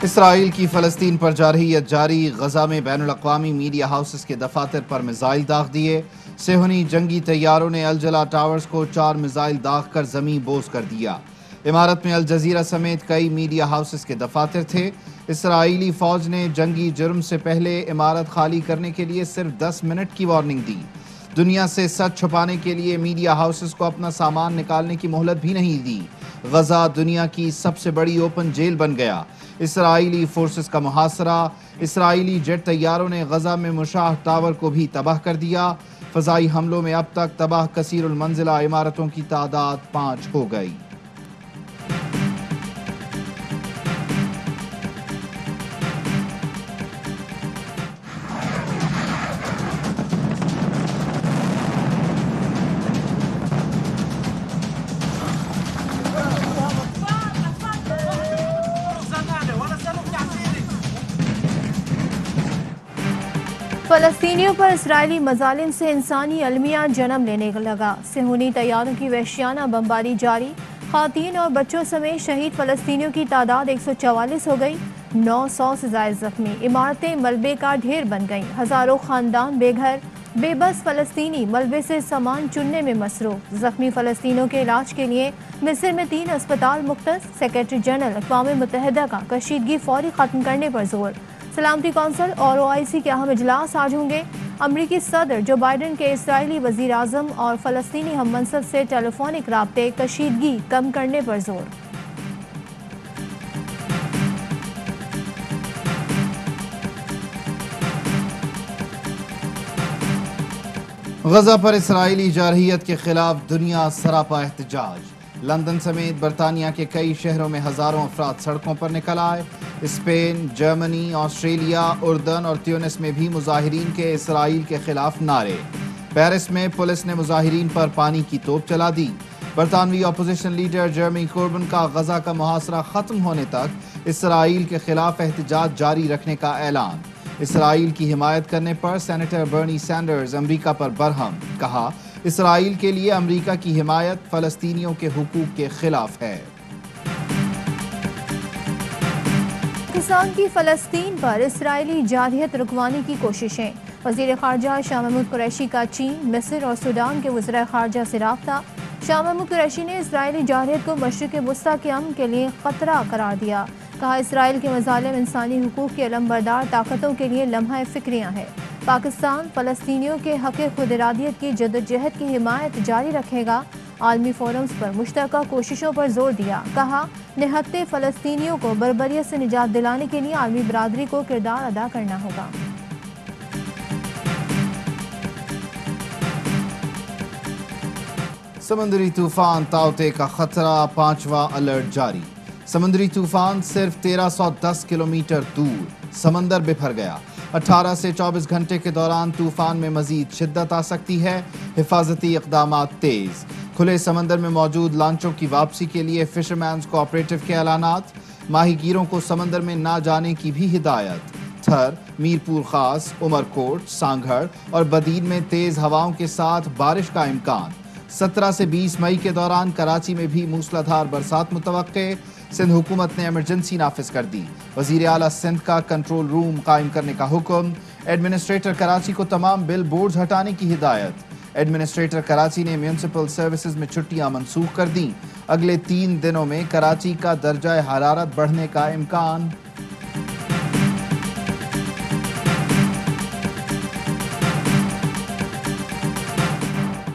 اسرائیل کی فلسطین پر جارحیت جاری، غزہ میں بین الاقوامی میڈیا ہاؤسز کے دفاتر پر میزائل داغ دیے۔ صہیونی جنگی طیاروں نے الجلا ٹاورز کو 4 میزائل داغ کر زمیں بوس کر دیا۔ امارت میں الجزیرہ سمیت کئی میڈیا ہاؤسز کے دفاتر تھے۔ اسرائیلی فوج نے جنگی جرم سے پہلے امارت خالی کرنے کے لیے صرف 10 منٹ کی وارننگ دی۔ دنیا سے سچ چھپانے کے لیے میڈیا ہاؤسز کو اپنا سامان نکالنے کی مہلت بھی نہیں دی۔ غزہ دنیا کی سب سے بڑی اوپن جیل بن گیا۔ اسرائیلی فورسز کا محاصرہ۔ اسرائیلی جیٹ طیاروں نے غزہ میں مشاہ ٹاور کو بھی تباہ کر دیا۔ فضائی حملوں میں اب تک تباہ کثیر المنزلہ عمارتوں کی تعداد 5 ہو گئی۔ فلسطینیوں پر اسرائیلی مظالم سے انسانی المیہ جنم لینے لگا۔ صہیونی طیاروں کی وحشیانہ بمباری جاری۔ خواتین اور بچوں سمیت شہید فلسطینیوں کی تعداد 144 ہو گئی، 900 سے زائد زخمی۔ عمارتیں ملبے کا ڈھیر بن گئیں، ہزاروں خاندان بے گھر بے بس فلسطینی ملبے سے سامان چننے میں مصروف۔ زخمی فلسطینیوں کے علاج کے لیے مصر میں 3 اسپتال مختص۔ سیکرٹری جنرل اقوام متحدہ کا کشیدگی فوری ختم کرنے پر زور۔ سلامتی کونسل اور OIC کے اہم اجلاس آج ہوں گے۔ امریکی صدر جو بائیڈن کے اسرائیلی وزیر اعظم اور فلسطینی ہم منصب سے ٹیلی فونک رابطے، کشیدگی کم کرنے پر زور۔ غزہ پر اسرائیلی جارحیت کے خلاف دنیا سراپا احتجاج۔ لندن سمیت برطانیہ کے کئی شہروں میں ہزاروں افراد سڑکوں پر نکل آئے۔ اسپین، جرمنی، آسٹریلیا، اردن اور تیونس میں بھی مظاہرین کے اسرائیل کے خلاف نعرے۔ پیرس میں پولیس نے مظاہرین پر پانی کی توپ چلا دی۔ برطانوی اپوزیشن لیڈر جیرمی کوربن کا غزہ کا محاصرہ ختم ہونے تک اسرائیل کے خلاف احتجاج جاری رکھنے کا اعلان۔ اسرائیل کی حمایت کرنے پر سینیٹر برنی سینڈرز امریکہ پر برہم، کہا اسرائیل کے لیے امریکہ کی حمایت فلسطینیوں کے حقوق کے خلاف ہے۔ پاکستان کی فلسطین پر اسرائیلی جارحیت رکوانے کی کوششیں۔ وزیر خارجہ شاہ محمود قریشی کا چین، مصر اور سوڈان کے وزراء خارجہ سے رابطہ۔ شاہ محمود قریشی نے اسرائیلی جارحیت کو مشرق وسطیٰ کے امن کے لیے خطرہ قرار دیا۔ کہا اسرائیل کے مظالم انسانی حقوق کے علمبردار طاقتوں کے لیے لمحہ فکریاں ہیں۔ پاکستان فلسطینیوں کے حق خود ارادیت کی جدوجہد کی حمایت جاری رکھے گا۔ عالمی فورمز پر مشترکہ کوششوں پر زور دیا۔ کہا نہتے فلسطینیوں کو بربریت سے نجات دلانے کے لیے عالمی برادری کو کردار ادا کرنا ہوگا۔ سمندری طوفان تاؤتے کا خطرہ، 5واں الرٹ جاری۔ سمندری طوفان صرف 1310 کلومیٹر دور سمندر بکھر گیا۔ 18 سے 24 گھنٹے کے دوران طوفان میں مزید شدت آ سکتی ہے۔ حفاظتی اقدامات تیز۔ کھلے سمندر میں موجود لانچوں کی واپسی کے لیے فشرمینز کوآپریٹو کے اعلانات۔ ماہی گیروں کو سمندر میں نہ جانے کی بھی ہدایت۔ تھر، میرپور خاص، عمرکوٹ، سانگھڑ اور بدین میں تیز ہواؤں کے ساتھ بارش کا امکان۔ 17 سے 20 مئی کے دوران کراچی میں بھی موسلادھار برسات متوقع۔ سندھ حکومت نے ایمرجنسی نافذ کر دی۔ وزیر اعلیٰ سندھ کا کنٹرول روم قائم کرنے کا حکم۔ ایڈمنسٹریٹر کراچی کو تمام بل بورڈز ہٹانے کی ہدایت۔ ایڈمنسٹریٹر کراچی نے میونسپل سروسز میں چھٹیاں منسوخ کر دیں۔ اگلے 3 دنوں میں کراچی کا درجہ حرارت بڑھنے کا امکان۔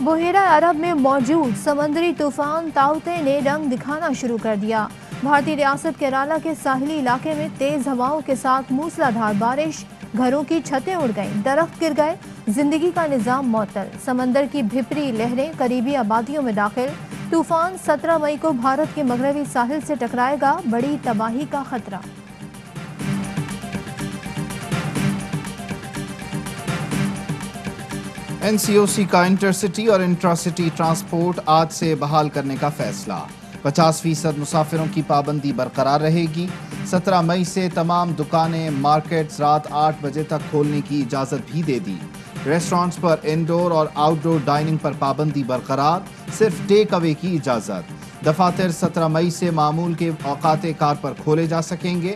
بحیرہ عرب میں موجود سمندری طوفان تاؤتے نے رنگ دکھانا شروع کر دیا۔ بھارتی ریاست کیرالہ کے ساحلی علاقے میں تیز ہواؤں کے ساتھ موسلادھار بارش، گھروں کی چھتیں اڑ گئیں، درخت گر گئے، زندگی کا نظام معطل۔ سمندر کی بھپری لہریں قریبی آبادیوں میں داخل۔ طوفان 17 مئی کو بھارت کے مغربی ساحل سے ٹکرائے گا، بڑی تباہی کا خطرہ۔ NCOC کا انٹر سٹی اور انٹرا سٹی ٹرانسپورٹ آج سے بحال کرنے کا فیصلہ۔ 50% مسافروں کی پابندی برقرار رہے گی۔ 17 مئی سے تمام دکانیں، مارکیٹس رات 8 بجے تک کھولنے کی اجازت بھی دے دی۔ ریسٹورانٹس پر انڈور اور آؤٹ ڈور ڈائننگ پر پابندی برقرار، صرف ٹیک اوے کی اجازت۔ دفاتر 17 مئی سے معمول کے اوقات کار پر کھولے جا سکیں گے۔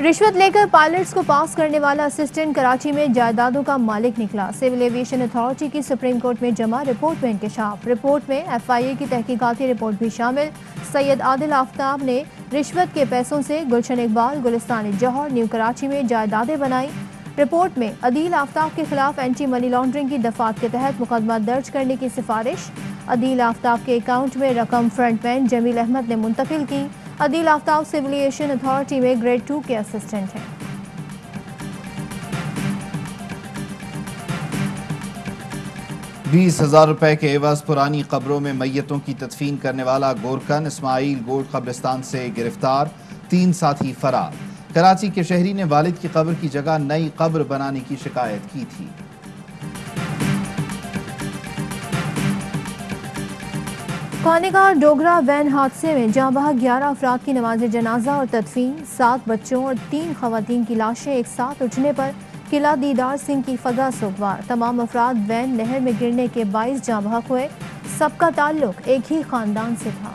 رشوت لے کر پائلٹس کو پاس کرنے والا اسسٹنٹ کراچی میں جائیدادوں کا مالک نکلا. سول ایویشن اتھارٹی کی سپریم کورٹ میں جمع رپورٹ میں انکشاف. رپورٹ میں ایف آئی اے کی تحقیقاتی رپورٹ بھی شامل. سید عادل آفتاب نے رشوت کے پیسوں سے گلشن اقبال, گلستان جوہر, نیو کراچی میں جائیدادیں بنائی. رپورٹ میں عدیل آفتاب کے خلاف اینٹی منی لانڈرنگ کی دفعات کے تحت مقدمہ درج کرنے کی سفارش. عدیل آفتاب کے اکاؤنٹ میں رقم فرنٹ مین جمیل احمد نے منتقل کی. عدیل آفتاب سول ایویشن اتھارٹی میں گریڈ 2 کے اسسٹنٹ ہیں. ₹20,000 کے عوض پرانی قبروں میں میتوں کی تدفین کرنے والا گورکن اسماعیل گوڈ قبرستان سے گرفتار. 3 ساتھی فرار. کراچی کے شہری نے والد کی قبر کی جگہ نئی قبر بنانے کی شکایت کی تھی. خانقاہ ڈوگرہ وین حادثے میں جاں بحق 11 افراد کی نماز جنازہ اور تدفین. 7 بچوں اور 3 خواتین کی لاشیں ایک ساتھ اٹھنے پر قلعہ دیدار سنگھ کی فضا سوگوار. تمام افراد وین نہر میں گرنے کے باعث جاں بحق ہوئے. سب کا تعلق ایک ہی خاندان سے تھا.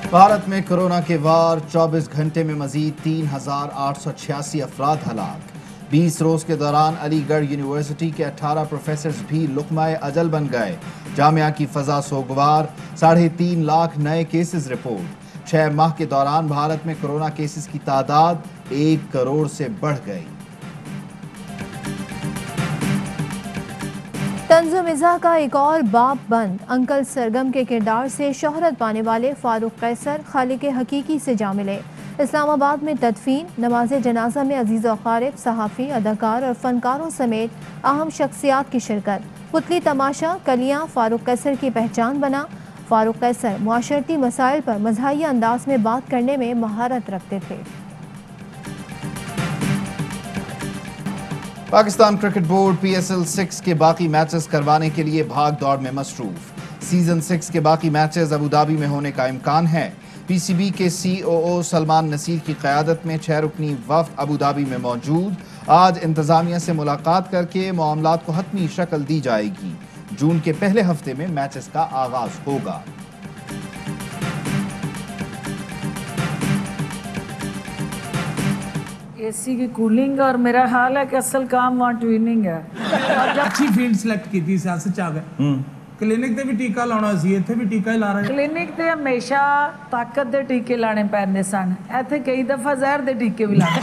بھارت میں کورونا کے وار. 24 گھنٹے میں مزید 3,886 افراد ہلاک. 20 روز کے دوران علی گڑھ یونیورسٹی کے 18 پروفیسرز بھی لقمہ اجل بن گئے. جامعہ کی فضا سوگوار. 3.5 لاکھ نئے کیسز رپورٹ. 6 ماہ کے دوران بھارت میں کورونا کیسز کی تعداد 1 کروڑ سے بڑھ گئی. طنز و مزاح کا ایک اور باب بند. انکل سرگم کے کردار سے شہرت پانے والے فاروق قیصر خالق حقیقی سے جا ملے. اسلام آباد میں تدفین. نماز جنازہ میں عزیز و اقارب, صحافی, اداکار اور فنکاروں سمیت اہم شخصیات کی شرکت. پتلی تماشا کلیاں فاروق قیصر کی پہچان بنا. فاروق قیصر معاشرتی مسائل پر مزاحیہ انداز میں بات کرنے میں مہارت رکھتے تھے. پاکستان کرکٹ بورڈ PSL 6 کے باقی میچز کروانے کے لیے بھاگ دوڑ میں مصروف. سیزن 6 کے باقی میچز ابوظہبی میں ہونے کا امکان ہے. PCB کے COO سلمان نصیر کی قیادت میں 6 رکنی وفد ابوظہبی میں موجود. آج انتظامیہ سے ملاقات کر کے معاملات کو حتمی شکل دی جائے گی. جون کے پہلے ہفتے میں میچز کا آغاز ہوگا. اے سی کی کولنگ اور میرا حال ہے کہ اصل کام وہاں ٹویننگ ہے. اچھی فیلڈ سلیکٹ کی تھی سیاست چاہ گئے. کلینک تے بھی ٹیکا لانا سی, اتنے بھی ٹیکا ہی لا رہے. کلینک تے ہمیشہ طاقت دے ٹیکے لانے پیندے سن, ایتھے کئی دفعہ زہر دے ٹیکے بھی لانے.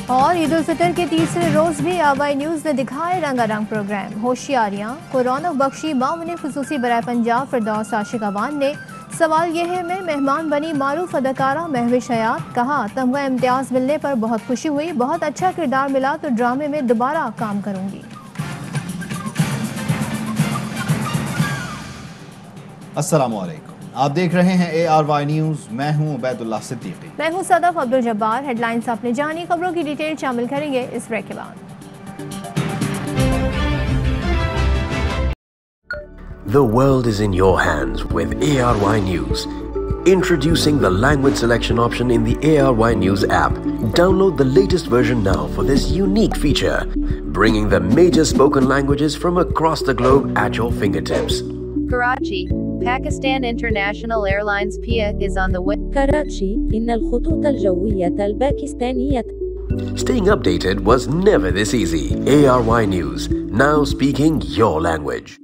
اور عید الفطر کے تیسرے روز بھی آبائی نیوز نے دکھائے رنگا رنگ پروگرام. ہوشیاریاں کو رونق بخشی معاون خصوصی برائے پنجاب فردوس عاشق اوان نے. سوال یہ ہے میں مہمان بنی معروف اداکارہ مہوش حیات. کہا تمغہ امتیاز ملنے پر بہت خوشی ہوئی, بہت اچھا کردار ملا تو ڈرامے میں دوبارہ کام کروں گی. السلام علیکم, آپ دیکھ رہے ہیں ARY نیوز. میں ہوں عبید اللہ صدیقی. میں ہوں صدف عبدالجبار. ہیڈ لائنز آپ نے جانی, خبروں کی ڈیٹیل شامل کریں گے اس بریک کے بعد. The world is in your hands with ARY News. Introducing the language selection option in the ARY News app. Download the latest version now for this unique feature, bringing the major spoken languages from across the globe at your fingertips. Karachi, Pakistan International Airlines PIA is on the way. كراچي إن الخطوط الجوية الباكستانية. Staying updated was never this easy. ARY News, now speaking your language.